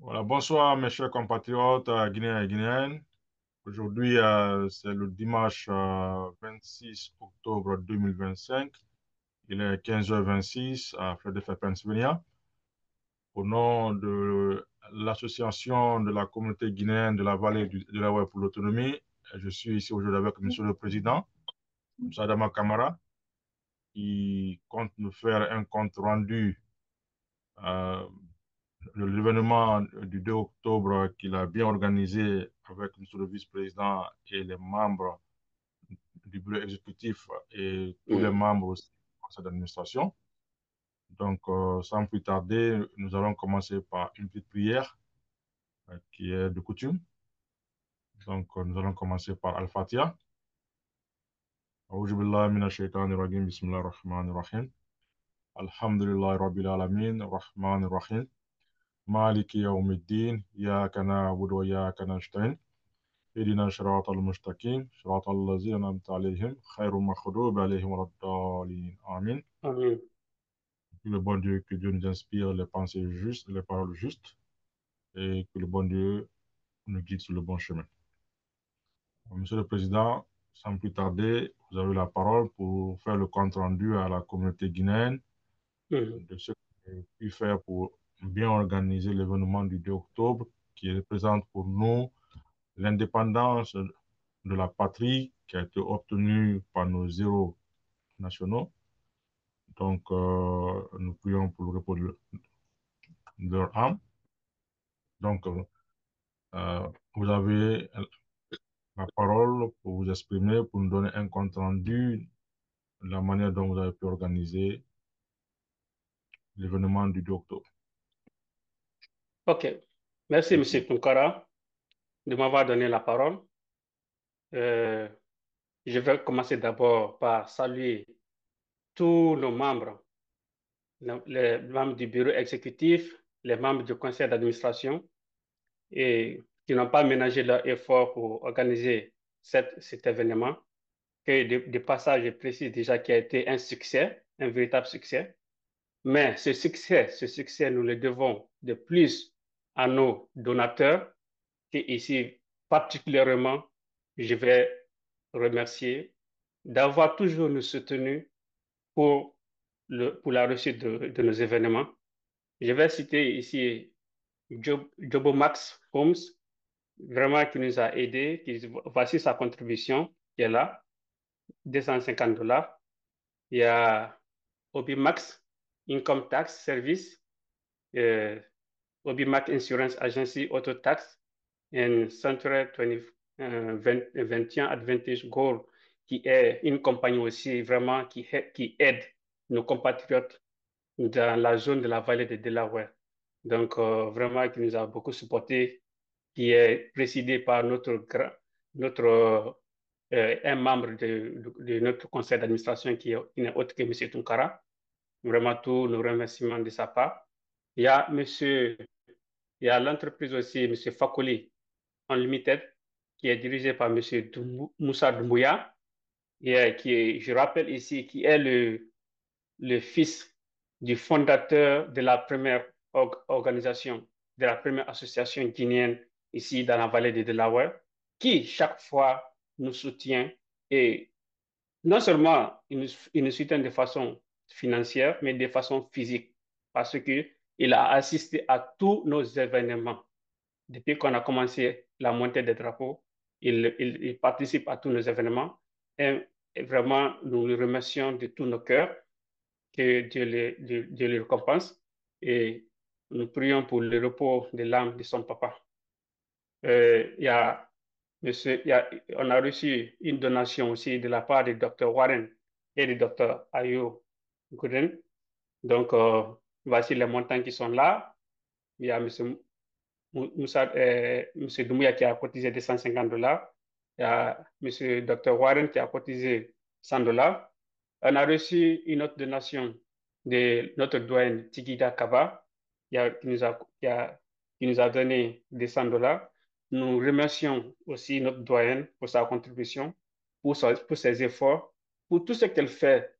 Voilà, bonsoir mes chers compatriotes guinéens et guinéennes. Aujourd'hui, c'est le dimanche 26 octobre 2025. Il est 15h26 à Philadelphia, Pennsylvania. Au nom de l'association de la communauté guinéenne de la vallée du Delaware pour l'autonomie, je suis ici aujourd'hui avec Monsieur le Président, M. Adama Kamara, qui compte nous faire un compte rendu euh, de l'événement du 2 octobre qu'il a bien organisé avec Monsieur le Vice-président et les membres du bureau exécutif et tous les Mm. membres aussi du conseil d'administration. Donc, sans plus tarder, nous allons commencer par une petite prière qui est de coutume. Donc, nous allons commencer par Al-Fatiha. أعوذ بالله من الشيطان الرجيم بسم الله الرحمن الرحيم الحمد لله رب العالمين الرحمن الرحيم مالك يوم الدين إياك نعبد وإياك نستعين اهدنا الصراط المستقيم صراط الذين أنعمت عليهم خير المغضوب عليهم ولا الضالين آمين. Amen. Que le bon Dieu, que Dieu nous inspire les pensées justes, les paroles justes, et que le bon Dieu nous guide sur le bon chemin. Monsieur le Président, sans plus tarder, vous avez la parole pour faire le compte rendu à la communauté guinéenne Mm. de ce qu'on a pu faire pour bien organiser l'événement du 2 octobre, qui représente pour nous l'indépendance de la patrie qui a été obtenue par nos héros nationaux. Donc, nous prions pour le repos de leur âme. Donc, vous avez la parole pour vous exprimer, pour nous donner un compte rendu de la manière dont vous avez pu organiser l'événement du 2 octobre. OK. Merci, Monsieur Tunkara, de m'avoir donné la parole. Euh, je vais commencer d'abord par saluer tous nos membres, les membres du bureau exécutif, les membres du conseil d'administration, et qui n'ont pas ménagé leur effort pour organiser cet événement, que de passage, je précise déjà qu'il a été un succès, un véritable succès. Mais ce succès, nous le devons de plus à nos donateurs, que ici, particulièrement, je vais remercier d'avoir toujours nous soutenu pour pour la réussite de nos événements. Je vais citer ici Jobo Max Holmes, vraiment qui nous a aidés, voici sa contribution qui est là, 250 $. Il y a Obimax Income Tax Service, euh, Obimax Insurance Agency Auto Tax, et Century 21 Advantage Gold, qui est une compagnie aussi vraiment qui aide nos compatriotes dans la zone de la vallée de Delaware. Donc, vraiment, qui nous a beaucoup supporté, qui est présidé par notre un membre de notre conseil d'administration qui n'est autre que M. Tunkara. Vraiment, tous nos remerciements de sa part. Il y a monsieur, il y a l'entreprise aussi, M. Fakoli Unlimited, qui est dirigé par M. Moussa Doumbouya, je rappelle ici, qui est le fils du fondateur de la première organisation, de la première association guinéenne ici dans la vallée de Delaware, qui chaque fois nous soutient et non seulement il nous soutient de façon financière, mais de façon physique, parce que il a assisté à tous nos événements. Depuis qu'on a commencé la montée des drapeaux, il participe à tous nos événements et vraiment, nous le remercions de tous nos cœurs, que Dieu le récompense et nous prions pour le repos de l'âme de son papa. Il y a, on a reçu une donation aussi de la part du docteur Warren et du docteur Ayo Gooden. Donc, voici les montants qui sont là. Il y a Monsieur Doumbouya qui a cotisé 250 $. Il y a Monsieur Dr. Warren qui a cotisé 100 $. On a reçu une autre donation de notre doyen Tigida Kaba qui nous a donné des 100 $. Nous remercions aussi notre doyenne pour sa contribution, pour ses efforts, pour tout ce qu'elle fait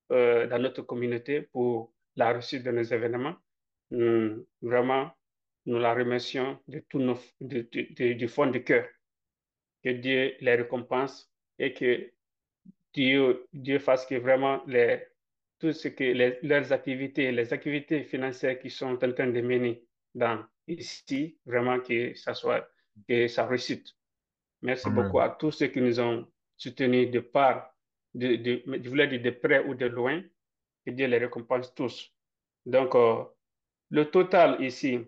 dans notre communauté pour la réussite de nos événements. Vraiment, nous la remercions de tout du fond du cœur. Que Dieu les récompense et que Dieu fasse que vraiment tout ce que leurs activités, les activités financières qui sont en train de mener ici, vraiment que ça réussite. Merci beaucoup Amen. à tous ceux qui nous ont soutenus de part, je voulais dire de près ou de loin, que Dieu les récompense tous. Donc, le total ici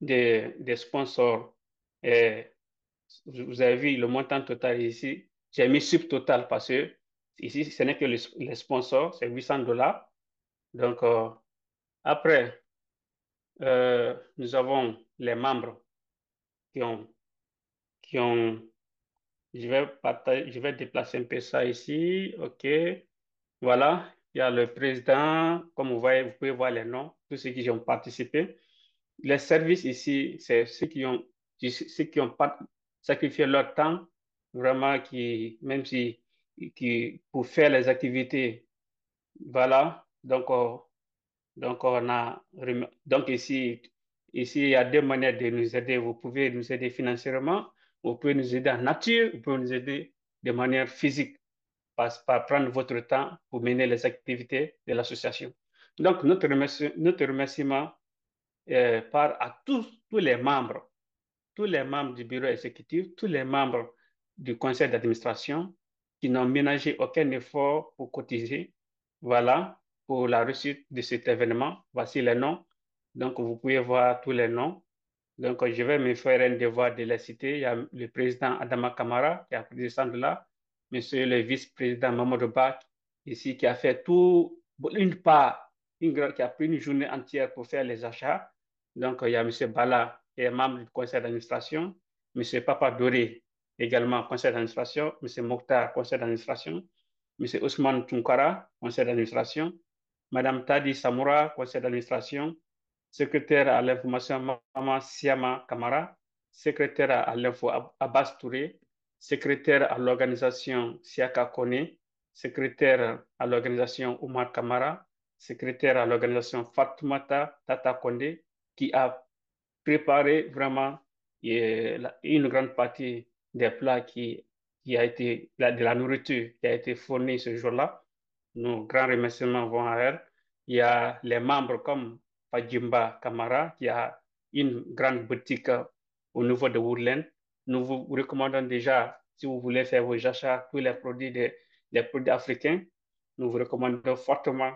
des sponsors, est, vous avez vu le montant total ici, j'ai mis subtotal parce que ici, ce n'est que les sponsors, c'est 800 $. Donc, après, nous avons les membres qui ont, qui ont je vais déplacer un peu ça ici. OK. Voilà. Il y a le président. Comme vous voyez, vous pouvez voir les noms, tous ceux qui ont participé. Les services ici, c'est ceux qui ont pas sacrifié leur temps, vraiment, même si, pour faire les activités. Voilà. Donc ici, il y a deux manières de nous aider. Vous pouvez nous aider financièrement, vous pouvez nous aider en nature, vous pouvez nous aider de manière physique, par prendre votre temps pour mener les activités de l'association. Donc, notre remerciement part à tous les membres du bureau exécutif, tous les membres du conseil d'administration qui n'ont ménagé aucun effort pour cotiser. Voilà, pour la réussite de cet événement. Voici les noms. Donc, vous pouvez voir tous les noms. Donc, je vais me faire un devoir de les citer. Il y a le président Adama Kamara qui a pris descendre là, monsieur le vice-président Mamadou Ba, ici, qui a fait une part, qui a pris une journée entière pour faire les achats. Donc, il y a monsieur Bala, qui est membre du conseil d'administration, monsieur Papa Doré, également conseil d'administration, monsieur Mokhtar, conseil d'administration, monsieur Ousmane Tunkara, conseil d'administration, madame Tadi Samoura, conseil d'administration, secrétaire à l'information Mama Siama Kamara, secrétaire à l'info Abbas Touré, secrétaire à l'organisation Siaka Kone, secrétaire à l'organisation Oumar Kamara, secrétaire à l'organisation Fatoumata Tata Konde, qui a préparé vraiment une grande partie des plats qui a été, de la nourriture qui a été fournie ce jour-là. Nos grands remerciements vont à elle. Il y a les membres comme Fajimba Kamara, qui a une grande boutique au niveau de Woodland. Nous vous recommandons déjà, si vous voulez faire vos achats, tous les produits africains, nous vous recommandons fortement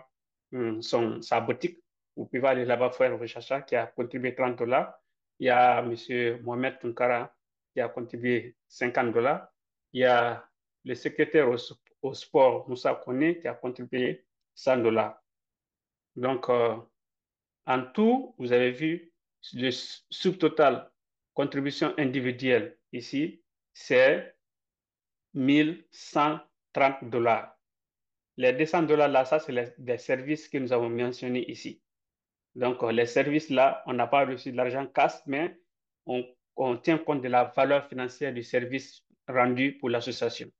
sa boutique. Vous pouvez aller là-bas faire vos achats, qui a contribué 30 $. Il y a M. Mohamed Tunkara qui a contribué 50 $. Il y a le secrétaire au sport, Moussa Kone, qui a contribué 100 $. Donc, en tout, vous avez vu, le subtotal contribution individuelle ici, c'est 1 130 $. Les 200 $ là, ça, c'est des services que nous avons mentionnés ici. Donc, les services là, on n'a pas reçu de l'argent cash, mais on tient compte de la valeur financière du service rendu pour l'association.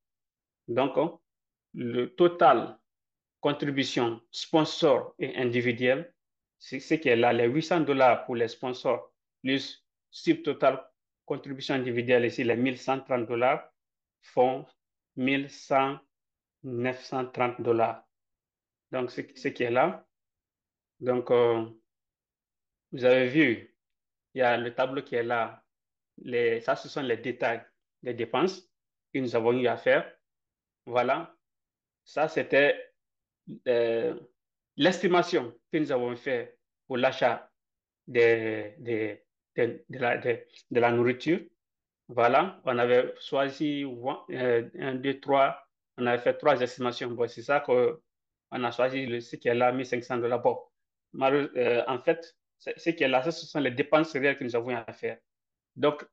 Donc, le total contribution sponsor et individuelle, c'est ce qui est là, les 800 $ pour les sponsors, plus subtotal contribution individuelle ici, les 1 130 $ font 930 $. Donc, ce qui est là. Donc, vous avez vu, il y a le tableau qui est là. Ça, ce sont les détails des dépenses que nous avons eu à faire. Voilà. Ça, c'était euh, l'estimation que nous avons fait pour l'achat de, de, de la nourriture. Voilà. On avait choisi 1, 2, 3. On avait fait 3 estimations. Bon, c'est ça qu'on a choisi ce qui est là, 1 500 $. Bon, en fait, ce qui est là, ce sont les dépenses réelles que nous avons à faire. Donc,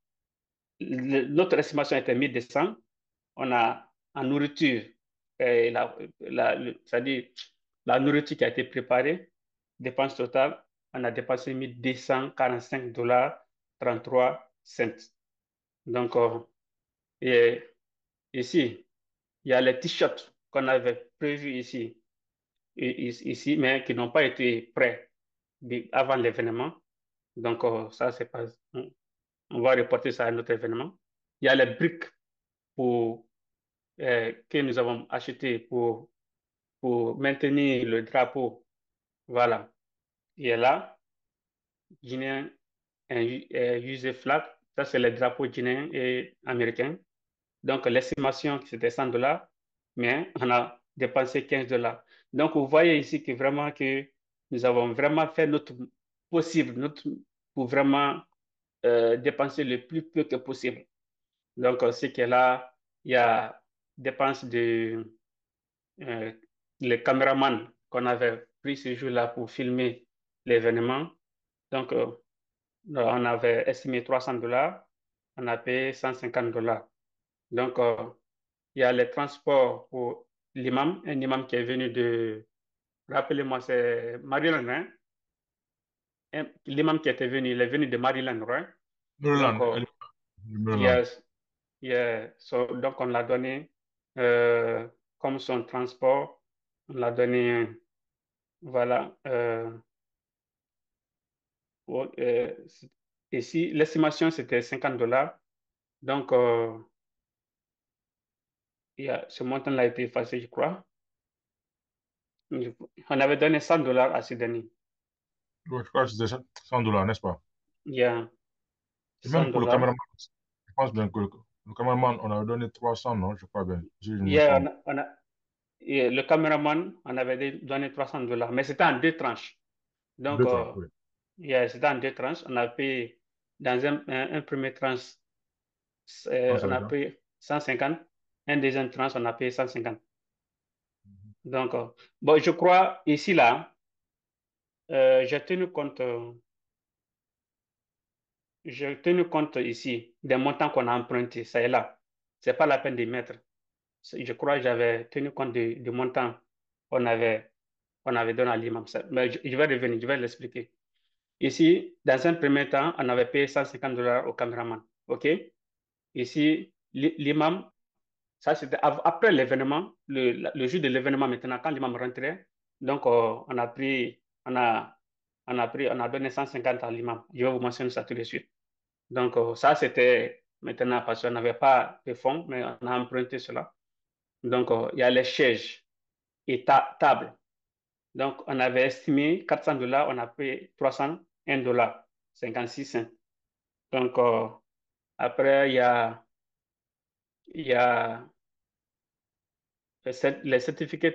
notre estimation était 1 200. On a en nourriture, c'est-à-dire la nourriture qui a été préparée, dépense totale, on a dépensé 1 245 $ 33 cents. Donc, et ici, il y a les t-shirts qu'on avait prévus ici, mais qui n'ont pas été prêts avant l'événement. Donc, ça, c'est pas. On va reporter ça à un autre événement. Il y a les briques pour, que nous avons achetées pour maintenir le drapeau. Voilà. Il est là, guinéen, un USE flag. Ça, c'est les drapeaux guinéens et américains. Donc, l'estimation, c'était $100, mais on a dépensé $15. Donc, vous voyez ici que vraiment que nous avons vraiment fait notre possible, pour vraiment dépenser le plus peu que possible. Donc, ce qui est là, il y a dépenses de euh, les caméramans qu'on avait pris ce jour-là pour filmer l'événement. Donc, on avait estimé $300, on a payé $150. Donc, il y a les transports pour l'imam, un imam qui est venu de, rappelez-moi, c'est Maryland, hein? L'imam qui était venu, il est venu de Maryland, right? Donc, Maryland, Maryland. yes, yeah. Donc, on l'a donné euh, comme son transport, on l'a donné, voilà. Ouais, ici, l'estimation, c'était $50. Donc, ce montant-là a été effacé, je crois. On avait donné $100 à Sudani. Ouais, je crois que c'était $100, n'est-ce pas? Il y a Et même cent pour le dollars. caméraman, je pense bien que le caméraman, on a donné 300, non? Je crois bien, si je ne Il me y a, trompe. et le caméraman, on avait donné $300, mais c'était en deux tranches. Donc, Deux tranches, oui. c'était en deux tranches. On a payé dans un premier tranche, on a 150. payé 150. Un deuxième tranche, on a payé 150. Donc, bon, je crois ici, là, j'ai tenu compte. J'ai tenu compte ici des montants qu'on a empruntés, ça est là. C'est pas la peine de mettre. Je crois que j'avais tenu compte du montant qu'on avait, qu'on avait donné à l'imam. Mais je vais revenir, je vais l'expliquer. Ici, dans un premier temps, on avait payé $150 au caméraman. OK? Ici, l'imam, ça c'était après l'événement, le jour de l'événement maintenant, quand l'imam rentrait, donc on a donné 150 à l'imam. Je vais vous mentionner ça tout de suite. Donc, ça, c'était maintenant parce qu'on n'avait pas de fonds, mais on a emprunté cela. Donc, il y a les chaises et tables. Donc, on avait estimé $400, on a payé $301, 56 cents. Donc, après, il y a les certificats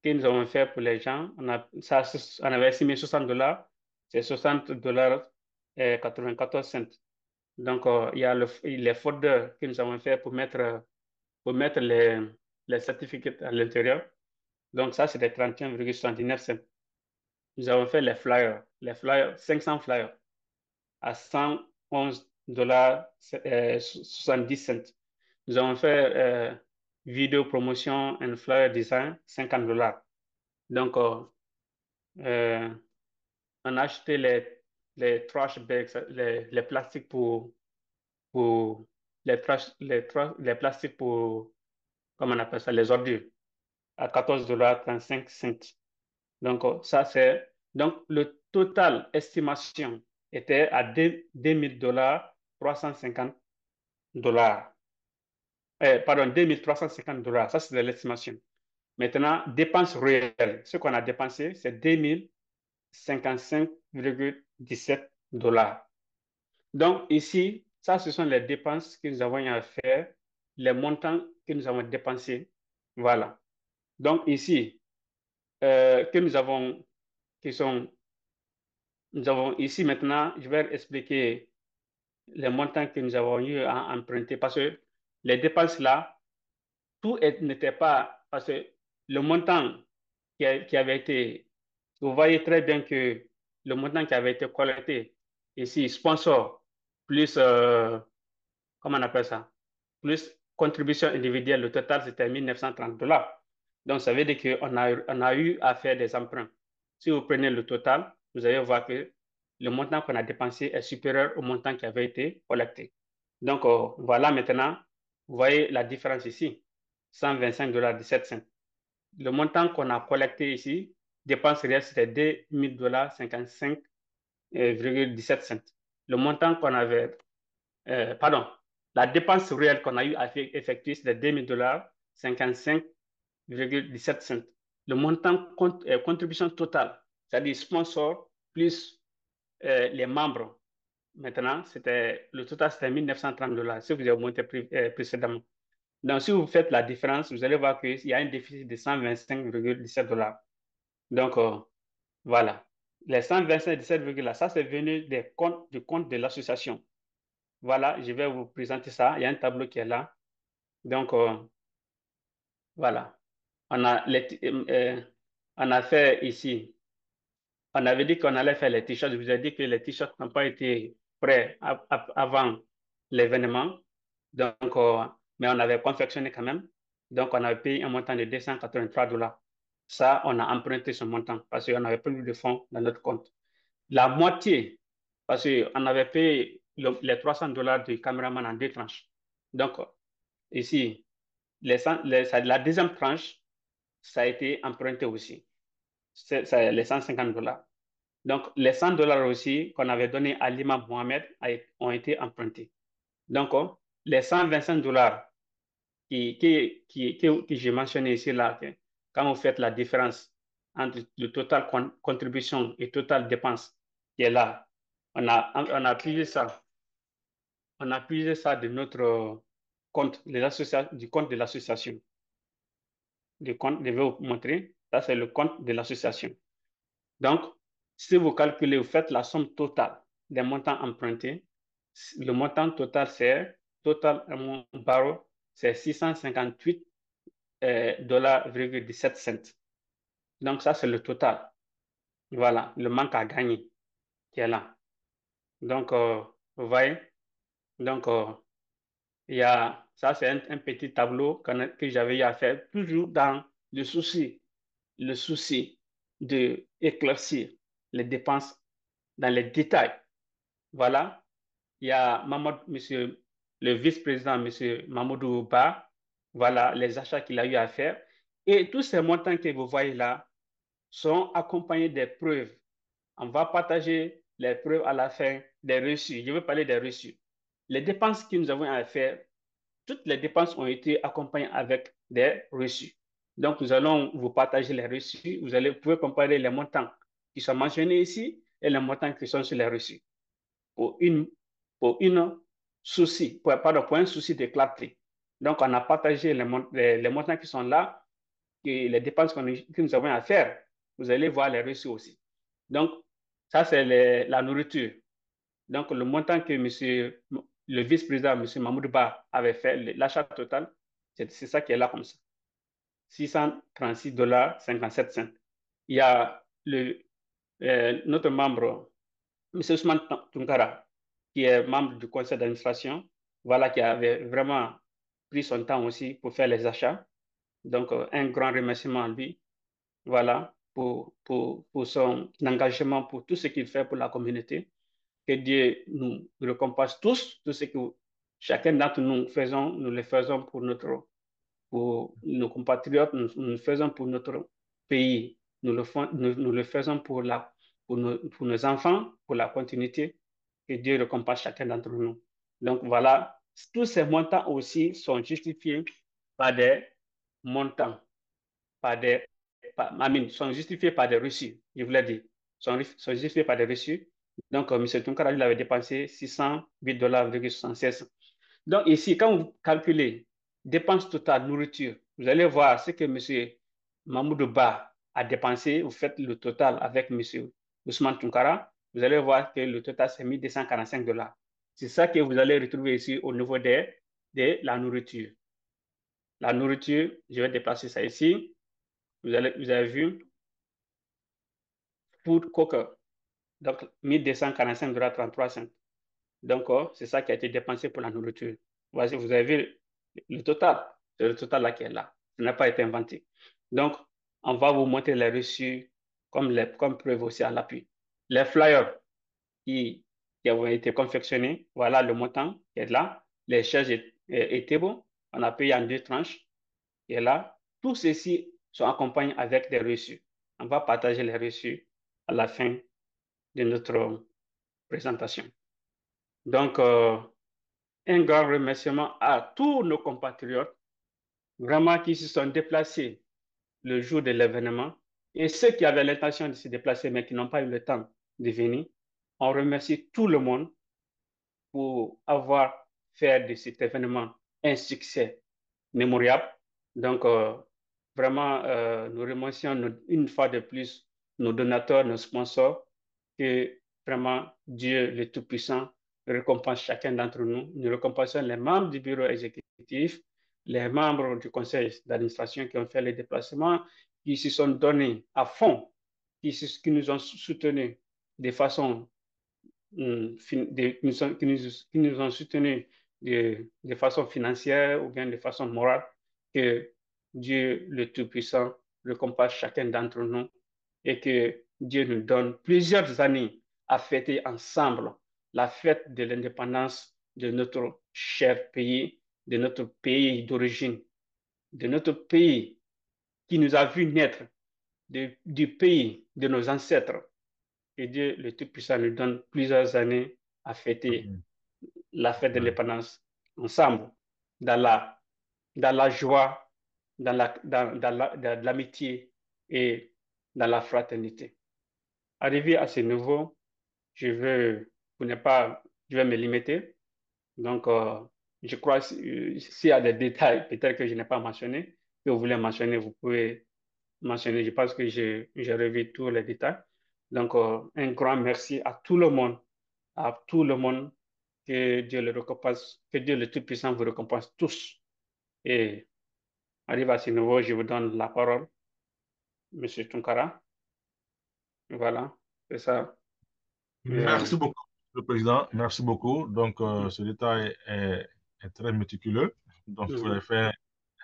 que nous avons fait pour les gens. On avait estimé $60, c'est $60 et 94 cents. Donc, il y a les folders que nous avons fait pour mettre les certificats à l'intérieur. Donc, ça, c'était 31,79 cents. Nous avons fait les flyers, 500 flyers à $111, 70 cents. Nous avons fait vidéo promotion and flyer design, $50. Donc, euh, on a acheté les trash bags, les plastiques pour les plastiques pour, comment on appelle ça, les ordures, à $14,35. Donc, donc, le total estimation était à $2 000, $350. Pardon, $2 350. Ça, c'est l'estimation. Maintenant, dépenses réelles. Ce qu'on a dépensé, c'est $2 055,17. Donc, ici, ça, ce sont les dépenses que nous avons à faire, les montants que nous avons dépensés. Voilà. Donc, ici, que nous avons, qui sont nous avons ici maintenant, je vais expliquer les montants que nous avons eu à emprunter parce que les dépenses là, n'était pas, parce que le montant qui avait été, vous voyez très bien que le montant qui avait été collecté ici, sponsor, plus, comment on appelle ça, plus contribution individuelle, le total c'était $1 930. Donc ça veut dire on a eu à faire des emprunts. Si vous prenez le total, vous allez voir que le montant qu'on a dépensé est supérieur au montant qui avait été collecté. Donc voilà maintenant, vous voyez la différence ici, $125,17. Le montant qu'on a collecté ici, dépense réelle, c'était $2 055 17 cents. Le montant qu'on avait, pardon, la dépense réelle qu'on a eu à effectuer, c'est de 2000 dollars, 55,17 cents. Le montant contribution totale, c'est-à-dire sponsor plus les membres. Maintenant, le total, c'était 1930 dollars, si vous avez monté précédemment. Donc, si vous faites la différence, vous allez voir qu'il y a un déficit de 125,17 dollars. Donc, voilà. Les 125,17 là, ça, c'est venu du compte de l'association. Voilà, je vais vous présenter ça. Il y a un tableau qui est là. Donc, voilà. On a, on a fait ici, on avait dit qu'on allait faire les t-shirts. Je vous ai dit que les t-shirts n'ont pas été prêts avant l'événement. Donc, mais on avait confectionné quand même. Donc, on avait payé un montant de 283 dollars. Ça, on a emprunté ce montant parce qu'on n'avait plus de fonds dans notre compte. La moitié, parce qu'on avait payé les 300 dollars du caméraman en deux tranches. Donc, ici, la deuxième tranche, ça a été emprunté aussi. C'est les 150 dollars. Donc, les 100 dollars aussi qu'on avait donné à l'imam Mohamed ont été empruntés. Donc, les 125 dollars que j'ai mentionné ici, là, quand vous faites la différence entre le total contribution et total dépense qui est là, on a pris ça. On a pris ça de notre compte, du compte de l'association. Le compte, je vais vous montrer. Ça, c'est le compte de l'association. Donc, si vous calculez, vous faites la somme totale des montants empruntés, le montant total, total barreau, c'est 658 dollars, 17 cents. Donc, ça, c'est le total. Voilà, le manque à gagner qui est là. Donc, vous voyez, donc, ça, c'est un petit tableau que j'avais eu à faire, toujours dans le souci de éclaircir les dépenses dans les détails. Voilà, il y a monsieur, le vice-président, monsieur Mamoudou Ba, voilà les achats qu'il a eu à faire. Et tous ces montants que vous voyez là sont accompagnés des preuves. On va partager les preuves à la fin des reçus. Je veux parler des reçus. Les dépenses que nous avons à faire, toutes les dépenses ont été accompagnées avec des reçus. Donc, nous allons vous partager les reçus. Vous pouvez comparer les montants qui sont mentionnés ici et les montants qui sont sur les reçus pour une pardon, pour un souci de clarté. Donc, on a partagé les montants qui sont là et les dépenses que nous avons à faire. Vous allez voir les reçus aussi. Donc, ça, c'est la nourriture. Donc, le montant que le vice-président, M. Mahmoud Ba, avait fait, l'achat total, c'est ça qui est là comme ça. 636 dollars 57 cents. Il y a notre membre, M. Ousmane Tunkara, qui est membre du conseil d'administration, voilà, qui avait vraiment pris son temps aussi pour faire les achats. Donc, un grand remerciement à lui, voilà, pour son engagement, pour tout ce qu'il fait pour la communauté. Que Dieu nous récompense tous, tout ce que chacun d'entre nous faisons, nous le faisons pour nos compatriotes, nous le faisons pour notre pays, nous le faisons pour nos enfants, pour la continuité. Que Dieu récompense chacun d'entre nous. Donc voilà, tous ces montants aussi sont justifiés par des montants, par des, sont justifiés par des reçus, je vous l'ai dit, sont justifiés par des reçus. Donc, M. Tunkara, il avait dépensé 608 dollars. Donc, ici, quand vous calculez dépenses totales nourriture, vous allez voir ce que M. Mahmoud Ba a dépensé. Vous faites le total avec M. Ousmane Tunkara. Vous allez voir que le total, c'est 1245 dollars. C'est ça que vous allez retrouver ici au niveau de la nourriture. La nourriture, je vais déplacer ça ici. Vous avez vu, Food Coker. Donc, 1245 dollars 33 cents. Donc, c'est ça qui a été dépensé pour la nourriture. Voici, vous avez vu le total. C'est le total là qui est là. Ça n'a pas été inventé. Donc, on va vous montrer les reçus comme preuve aussi à l'appui. Les flyers qui ont été confectionnés, voilà le montant qui est là. Les charges étaient bons. On a payé en deux tranches qui est là. Tous ceux-ci sont accompagnés avec des reçus. On va partager les reçus à la fin de notre présentation. Donc, un grand remerciement à tous nos compatriotes, vraiment qui se sont déplacés le jour de l'événement, et ceux qui avaient l'intention de se déplacer mais qui n'ont pas eu le temps de venir. On remercie tout le monde pour avoir fait de cet événement un succès mémorable. Donc, vraiment, nous remercions une fois de plus nos donateurs, nos sponsors, que vraiment Dieu le Tout-Puissant récompense chacun d'entre nous. Nous récompensons les membres du bureau exécutif, les membres du conseil d'administration qui ont fait les déplacements, qui se sont donnés à fond, qui nous ont soutenus de façon qui nous ont soutenus de façon financière ou bien de façon morale, que Dieu le Tout-Puissant récompense chacun d'entre nous et que Dieu nous donne plusieurs années à fêter ensemble la fête de l'indépendance de notre cher pays, de notre pays d'origine, de notre pays qui nous a vu naître, du pays de nos ancêtres. Que Dieu le Tout-Puissant nous donne plusieurs années à fêter Amen. la fête de Amen. l'indépendance ensemble, dans dans la joie, dans l'amitié et dans la fraternité. Arrivé à ce niveau, je veux, pour ne pas, je vais me limiter. Donc, je crois s'il y a des détails peut-être que je n'ai pas mentionné, que vous voulez mentionner, vous pouvez mentionner. Je pense que j'ai revu tous les détails. Donc, un grand merci à tout le monde, que Dieu le récompense, que Dieu le Tout-Puissant vous récompense tous. Et arrive à ce niveau, je vous donne la parole, Monsieur Tunkara. Voilà, c'est ça. Merci beaucoup, le président. Merci beaucoup. Donc, Mhm, ce détail est très méticuleux. Donc, vous mhm, avez fait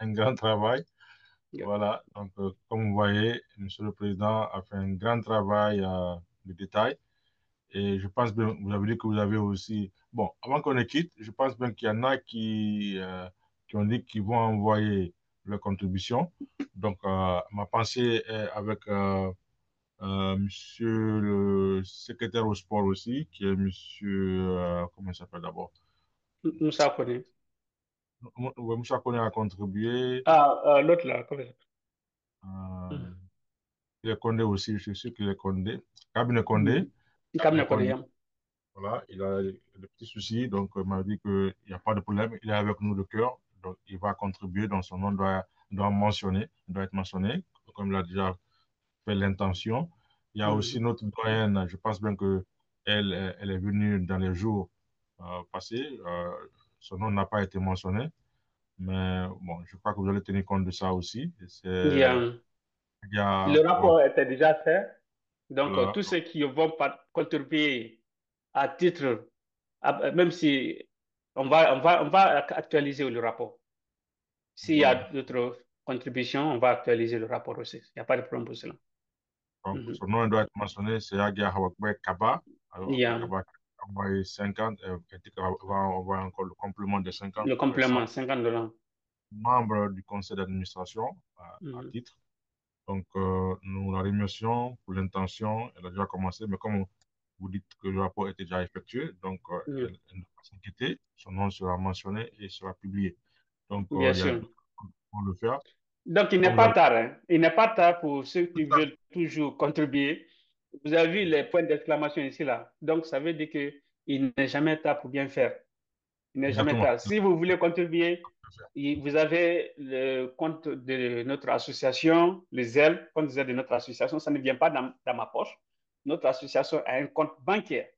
un grand travail. yeah. Voilà. Donc, comme vous voyez, Monsieur le Président a fait un grand travail de détail. Et je pense bien, vous avez dit que vous avez aussi. Bon, avant qu'on ne quitte, je pense bien qu'il y en a qui ont dit qu'ils vont envoyer leur contribution. Donc, ma pensée est avec monsieur le secrétaire au sport aussi, qui est monsieur. Comment il s'appelle d'abord? Moussa Kone. Moussa Kone a contribué. Ah, l'autre là, comment il s'appelle? Euh, Mhm, il est Condé aussi, je suis sûr qu'il est Condé. Kabine Condé. mhm. Kamne Kone, Condé. yam. Voilà, il a des petits soucis, donc il m'a dit qu'il n'y a pas de problème, il est avec nous de cœur, donc il va contribuer, donc son nom doit être mentionné, comme il a déjà fait l'intention. Il y a aussi Mhm. notre doyenne, je pense bien que elle est venue dans les jours passés, son nom n'a pas été mentionné, mais bon, je crois que vous allez tenir compte de ça aussi. Yeah. Il y a, Le rapport était déjà fait. Donc, voilà, tous ceux qui vont contribuer à titre, même si on va actualiser le rapport. S'il y voilà. a d'autres contributions, on va actualiser le rapport aussi. Il n'y a pas de problème pour cela. Donc, Mhm. son nom doit être mentionné, c'est Agia Hawakbe Kaba. Alors, Yeah. Kaba a envoyé 50, et va envoyer encore le complément de 50, Le ça fait 100 complément, $50. membres du conseil d'administration à Mhm. titre. Donc, nous la remercions pour l'intention. Elle a déjà commencé, mais comme vous dites que le rapport était déjà effectué, donc Mhm. elle ne doit pas s'inquiéter. Son nom sera mentionné et sera publié. Donc, Bien il y a sûr. d'autres qui vont le faire. Donc, il n'est Comme vous pas avez tard, hein. Il n'est pas tard pour ceux tout qui ça, veulent toujours contribuer. Vous avez vu les points d'exclamation ici, là. Donc, ça veut dire qu'il n'est jamais tard pour bien faire. Il n'est jamais exactement. tard. Si vous voulez contribuer, vous avez le compte de notre association, le ZEL, compte ZEL de notre association. Ça ne vient pas dans ma poche. Notre association a un compte bancaire.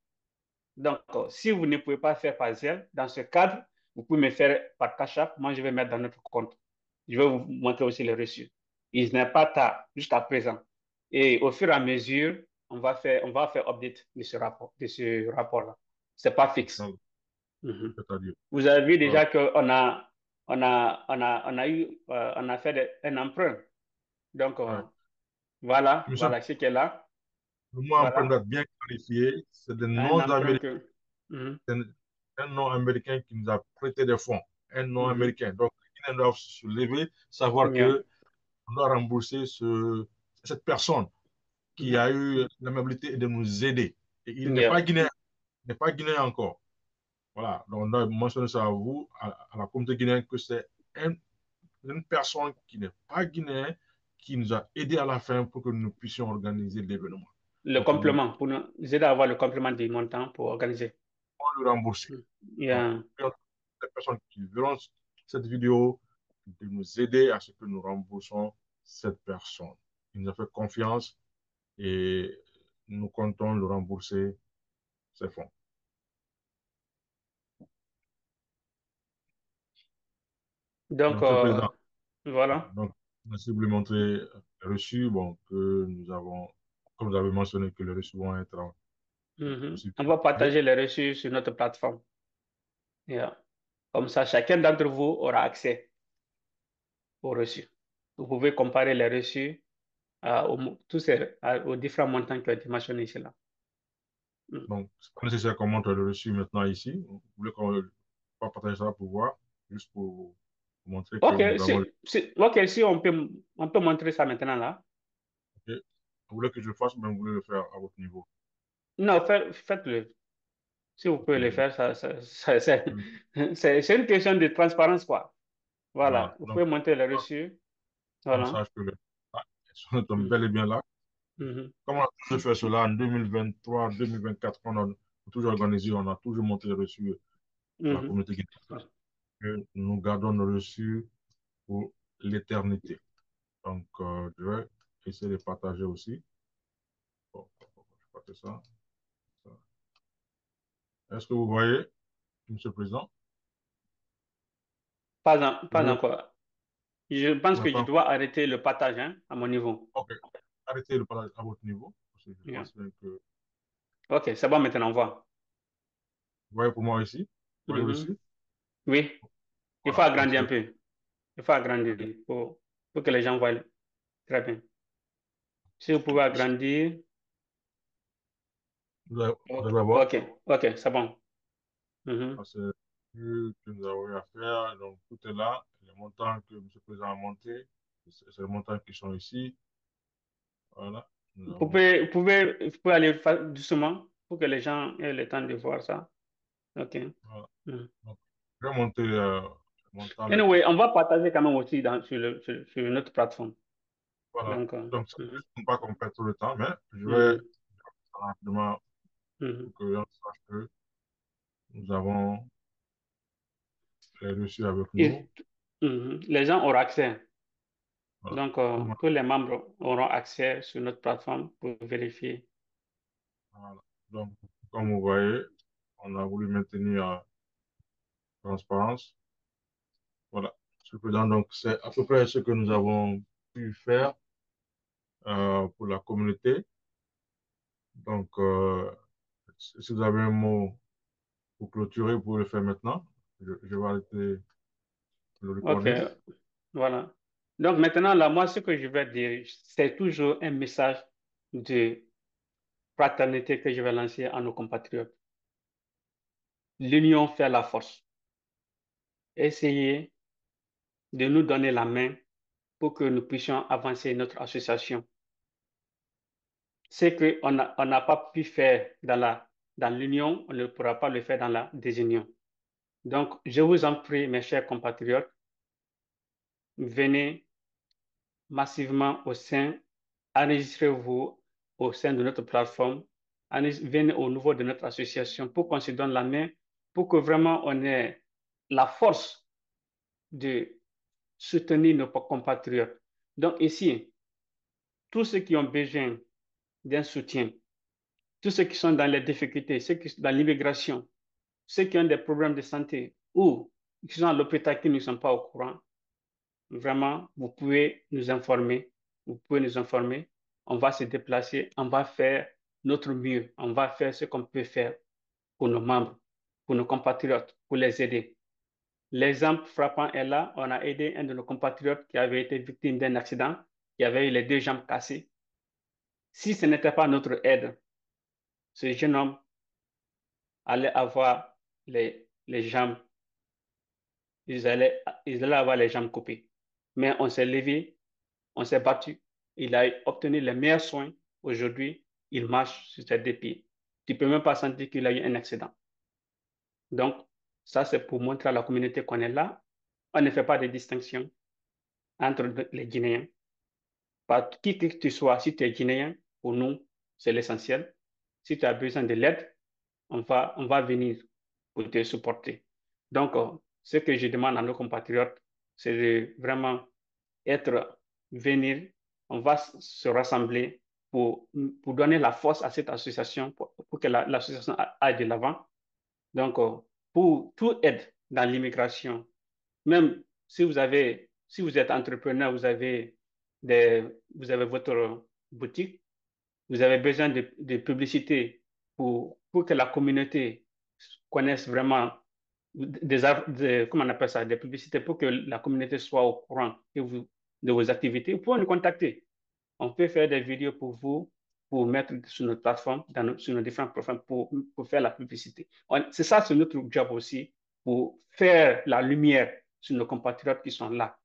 Donc, si vous ne pouvez pas faire par ZEL, dans ce cadre, vous pouvez me faire par Cash App. Moi, je vais mettre dans notre compte. Je vais vous montrer aussi les reçus. Il n'est pas tard jusqu'à présent. Et au fur et à mesure, on va faire update de ce rapport-là. C'est pas fixe. Mhm. C'est-à-dire, Vous avez vu euh, déjà on a eu, on a fait un emprunt. Donc, ouais. Monsieur, voilà ce qui est là. le mot emprunt doit Voilà, être bien clarifié. C'est des un noms emprunt américains, que. Mhm, un nom américain qui nous a prêté des fonds. Un nom mhm. américain. Donc, les Guinéens doivent se lever, savoir Yeah, que on doit rembourser cette personne qui mhm. a eu l'amabilité de nous aider. Et il n'est Yeah, pas guinéen. n'est pas guinéen encore. Voilà, donc on doit mentionner ça à vous, à la communauté guinéenne, que c'est un- une personne qui n'est pas guinéenne qui nous a aidés à la fin pour que nous puissions organiser l'événement. Le Donc, nous complément, pour nous aider à avoir le complément du montant pour organiser. devons le rembourser. Donc, Yeah. les personnes qui verront cette vidéo, de nous aider à ce que nous remboursons cette personne. Il nous a fait confiance et nous comptons le rembourser ces fonds. Donc, Donc, Monsieur le Président, voilà. donc, merci de lui montrer le reçu, bon, que nous avons, comme vous avez mentionné, que les reçus vont être Mhm. aussi On va publiés. partager les reçus sur notre plateforme. Yeah. Comme ça, chacun d'entre vous aura accès aux reçus. Vous pouvez comparer les reçus aux différents montants qui ont été mentionnés ici là. Mm. Donc, c'est pas nécessaire qu'on montre le reçu maintenant ici. Vous voulez qu'on pas partager ça pour voir, juste pour vous montrer que Ok, nous avons le ok, si on peut montrer ça maintenant là. OK. Vous voulez que je le fasse, mais vous voulez le faire à votre niveau. Non, faites-le. Si vous OK. pouvez le faire, c'est une question de transparence, quoi. Voilà. Voilà, vous Donc, pouvez montrer les reçus. on Voilà. sache que elles sont Mhm. bel et bien là. Mhm. Comme on a toujours fait cela en 2023, 2024, on a toujours organisé, on a toujours monté les reçus à la Mhm. communauté guinéenne. Et nous gardons nos reçus pour l'éternité. Donc, je vais essayer de partager aussi. Bon, je partage ça. ça. Est-ce que vous voyez, Monsieur le Président? Pas Je, encore. Je pense on n'a que je pas. dois arrêter le partage hein, à mon niveau. OK. Arrêtez le partage à votre niveau. Parce que je Yeah. pense bien que. Ok, c'est bon maintenant, on voit. Vous voyez pour moi ici? Vous voyez le Mhm. reçu? Oui, il faut Voilà. Donc, agrandir un peu. Il faut agrandir pour que les gens voient très bien. Si vous pouvez agrandir. vous Ok, allez voir. ok, ok, c'est bon. Mhm. C'est ce que nous avons eu à faire. Donc, tout est là. Les montants que M. le Président a montés, c'est les montants qui sont ici. Voilà. Nous avons. Vous pouvez aller doucement pour que les gens aient le temps de voir ça. Ok. Voilà. Mhm. Donc, je vais monter le montant le plus. Anyway, on va partager quand même aussi sur notre plateforme. Voilà. Donc, Donc, c'est mhm, juste pour pas qu'on perde tout le temps, mais je vais mhm, rapidement mhm. pour que l'on sache que nous avons les reçus avec nous. Et, les gens auront accès. Voilà. Donc, Tout le monde- tous les membres auront accès sur notre plateforme pour vérifier. voilà. Donc, comme vous voyez, on a voulu maintenir la transparence. Voilà. Monsieur le Président, donc c'est à peu près ce que nous avons pu faire pour la communauté. Donc, si vous avez un mot pour clôturer, vous pouvez le faire maintenant. Je vais arrêter le OK, recording. voilà. Donc, maintenant, là, moi, ce que je vais dire, c'est toujours un message de fraternité que je vais lancer à nos compatriotes. L'union fait la force. Essayez de nous donner la main pour que nous puissions avancer notre association. Ce on n'a pas pu faire dans l'union, on ne pourra pas le faire dans la désunion. Donc, je vous en prie, mes chers compatriotes, venez massivement enregistrez-vous au sein de notre plateforme, venez au niveau de notre association pour qu'on se donne la main, pour que vraiment on ait la force de soutenir nos compatriotes. Donc ici, tous ceux qui ont besoin d'un soutien, tous ceux qui sont dans les difficultés, ceux qui sont dans l'immigration, ceux qui ont des problèmes de santé ou qui sont à l'hôpital qui ne sont pas au courant, vraiment, vous pouvez nous informer. Vous pouvez nous informer. On va se déplacer. On va faire notre mieux. On va faire ce qu'on peut faire pour nos membres, pour nos compatriotes, pour les aider. L'exemple frappant est là. On a aidé un de nos compatriotes qui avait été victime d'un accident, qui avait eu les deux jambes cassées. Si ce n'était pas notre aide, ce jeune homme allait avoir les jambes, ils allaient avoir les jambes coupées. Mais on s'est levé, on s'est battu. Il a obtenu les meilleurs soins. Aujourd'hui, il marche sur ses deux pieds. tu ne peux même pas sentir qu'il y a eu un accident. Donc, ça, c'est pour montrer à la communauté qu'on est là. On ne fait pas de distinction entre les Guinéens. Pas, qui que tu sois, si tu es Guinéen, pour nous, c'est l'essentiel. Si tu as besoin de l'aide, on va venir pour te supporter. Donc, ce que je demande à nos compatriotes, c'est de vraiment être, venir, on va se rassembler pour donner la force à cette association, pour que l'association aille de l'avant. Donc, pour tout aide dans l'immigration, même si vous êtes entrepreneur, vous avez votre boutique, vous avez besoin de publicité pour que la communauté connaisse vraiment comment on appelle ça, des publicités pour que la communauté soit au courant de vos activités. Vous pouvez nous contacter. On peut faire des vidéos pour vous, pour mettre sur notre plateforme, sur nos différentes plateformes pour faire la publicité. C'est ça, c'est notre job aussi, pour faire la lumière sur nos compatriotes qui sont là,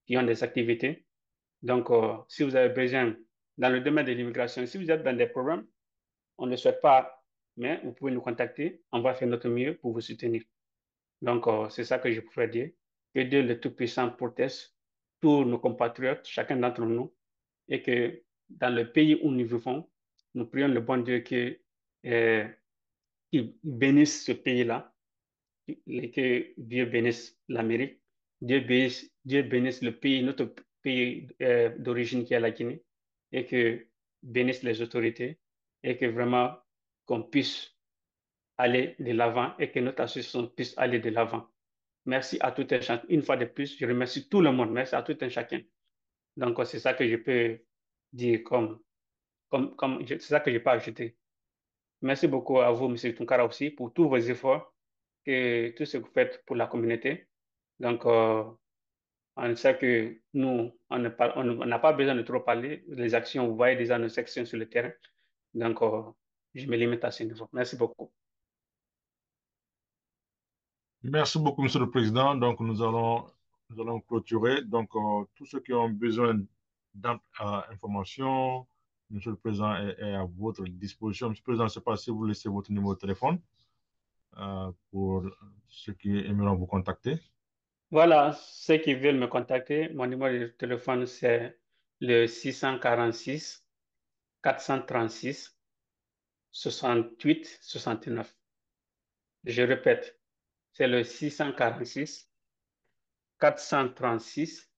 qui ont des activités. Donc, si vous avez besoin, dans le domaine de l'immigration, si vous êtes dans des problèmes, on ne souhaite pas, mais vous pouvez nous contacter. On va faire notre mieux pour vous soutenir. Donc, c'est ça que je pourrais dire. Que Dieu le Tout-Puissant protège tous nos compatriotes, chacun d'entre nous, et que dans le pays où nous vivons, nous prions le bon Dieu euh, qu'il bénisse ce pays-là, et que Dieu bénisse l'Amérique, Dieu bénisse le pays, notre pays d'origine qui est la Guinée, et que bénisse les autorités, et que vraiment qu'on puisse aller de l'avant et que notre association puisse aller de l'avant. Merci à tout un chacun. Une fois de plus, je remercie tout le monde. Merci à tout un chacun. Donc, c'est ça que je peux dire c'est ça que je peux ajouter. Merci beaucoup à vous, M. Tunkara, aussi, pour tous vos efforts et tout ce que vous faites pour la communauté. Donc, on sait que nous, on n'a pas besoin de trop parler. Les actions, vous voyez déjà nos sections sur le terrain. Donc, je me limite à ce niveau. Merci beaucoup. Merci beaucoup, Monsieur le Président. Donc, nous allons clôturer. Donc, tous ceux qui ont besoin d'informations, Monsieur le Président est à votre disposition. Monsieur le Président, je ne sais pas si vous laissez votre numéro de téléphone pour ceux qui aimeront vous contacter. Voilà, ceux qui veulent me contacter, mon numéro de téléphone, c'est le 646 436 68 69. Je répète, c'est le 646 436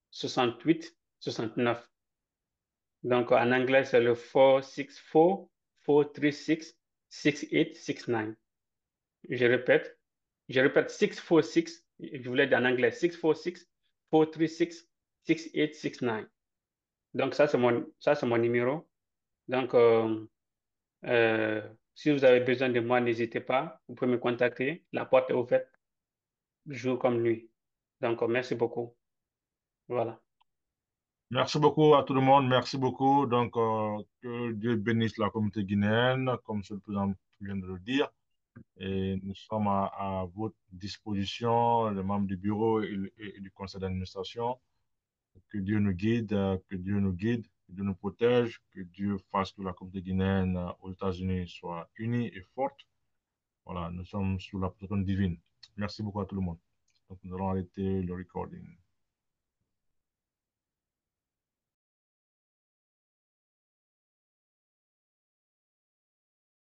68 69. Donc, en anglais, c'est le 464 436 6869. Je répète, je répète 646, je voulais dire en anglais 646 436 6869. Donc, ça, c'est mon numéro. Donc, si vous avez besoin de moi, n'hésitez pas. Vous pouvez me contacter. La porte est ouverte jour comme nuit. Donc, merci beaucoup. Voilà. Merci beaucoup à tout le monde. Merci beaucoup. Donc, que Dieu bénisse la communauté guinéenne, comme Monsieur le Président vient de le dire. Et nous sommes à votre disposition, les membres du bureau et du conseil d'administration. Que Dieu nous guide, que Dieu nous guide, que Dieu nous protège, que Dieu fasse que la communauté guinéenne aux États-Unis soit unie et forte. Voilà, nous sommes sous la protection divine. Merci beaucoup à tout le monde. Donc, nous allons arrêter le recording.